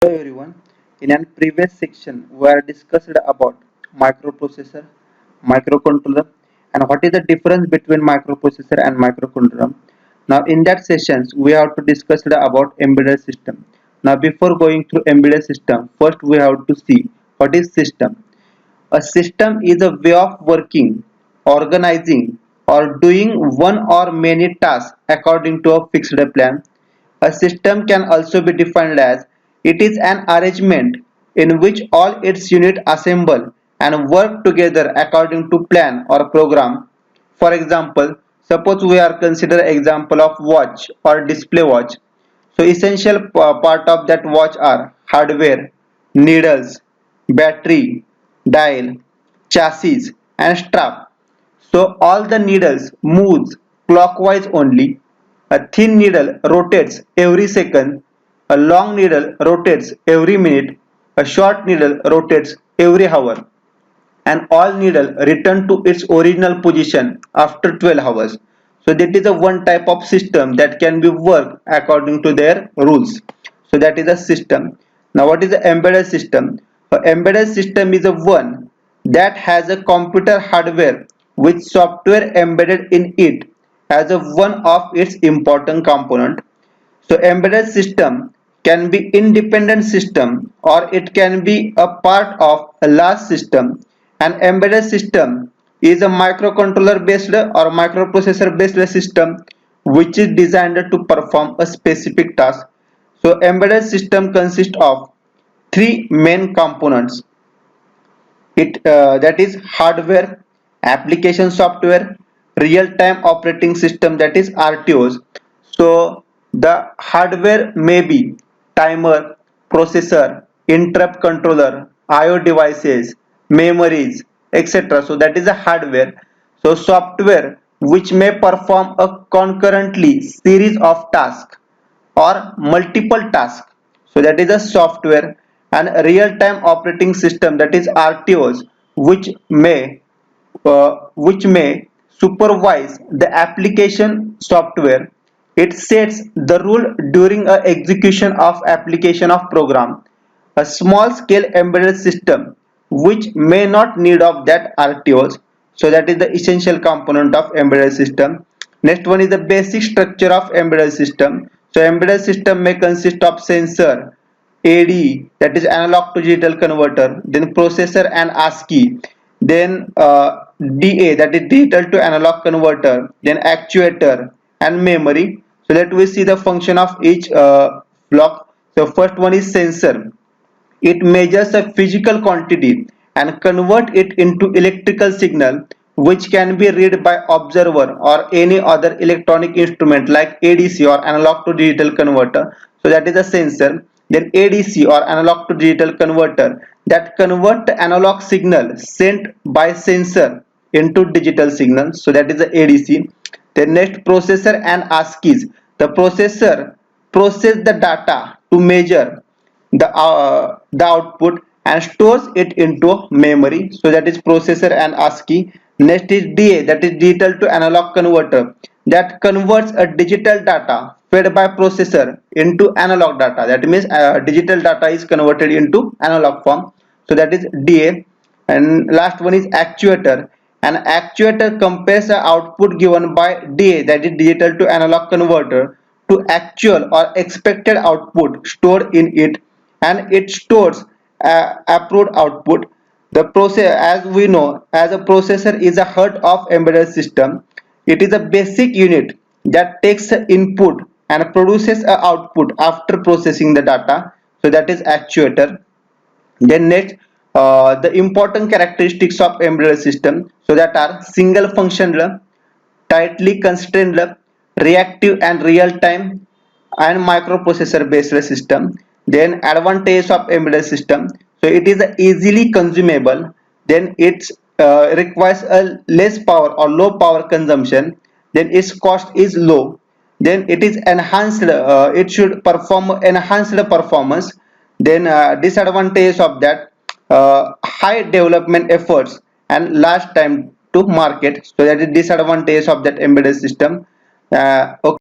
Hello everyone. In a previous section, we are discussed about microprocessor, microcontroller, and what is the difference between microprocessor and microcontroller. Now, in that sessions, we have to discuss about embedded system. Now, before going through embedded system, first we have to see what is system. A system is a way of working, organizing, or doing one or many tasks according to a fixed plan. A system can also be defined as it is an arrangement in which all its units assemble and work together according to plan or program. For example, suppose we are consider example of watch or display watch. So essential part of that watch are hardware, needles, battery, dial, chassis and strap. So all the needles moves clockwise only. A thin needle rotates every second. A long needle rotates every minute. A short needle rotates every hour. And all needle return to its original position after 12 hours. So that is a one type of system that can be worked according to their rules. So that is a system. Now what is the embedded system? An embedded system is a one that has a computer hardware with software embedded in it as a one of its important component. So embedded system can be independent system or it can be a part of a large system. An embedded system is a microcontroller based or microprocessor based system which is designed to perform a specific task. So embedded system consists of three main components. That is hardware, application software, real-time operating system, that is RTOs. So the hardware may be timer, processor, interrupt controller, IO devices, memories, etc. So that is a hardware. So software which may perform a concurrently series of tasks or multiple tasks. So that is a software. And real-time operating system, that is RTOs, which may supervise the application software. It sets the rule during a execution of application of program. A small scale embedded system which may not need of that RTOs. So that is the essential component of embedded system. Next one is the basic structure of embedded system. So embedded system may consist of sensor, AD, that is analog to digital converter, then processor and ASCII, then DA, that is digital to analog converter, then actuator and memory. So let we see the function of each block. So first one is sensor. It measures a physical quantity and convert it into electrical signal which can be read by observer or any other electronic instrument like ADC or analog to digital converter. So that is a sensor. Then ADC or analog to digital converter that convert the analog signal sent by sensor into digital signal. So that is the ADC. Then next processor and ASCII. The processor process the data to measure the output and stores it into memory. So that is processor and ASCII. Next is DA, that is digital to analog converter, that converts a digital data fed by processor into analog data. That means digital data is converted into analog form. So that is DA. And last one is actuator. An actuator compares the output given by DA, that is digital to analog converter, to actual or expected output stored in it, and it stores approved output. The process, as we know, as a processor is a heart of embedded system. It is a basic unit that takes the input and produces a output after processing the data. So that is actuator. Then next, the important characteristics of embedded system. So that are single function, tightly constrained, reactive and real time, and microprocessor based system. Then advantage of embedded system. So it is easily consumable. Then it requires a less power or low power consumption. Then its cost is low. Then it is enhanced. It should perform enhanced performance. Then disadvantage of that, high development efforts and last time to market. So that is disadvantage of that embedded system. Okay.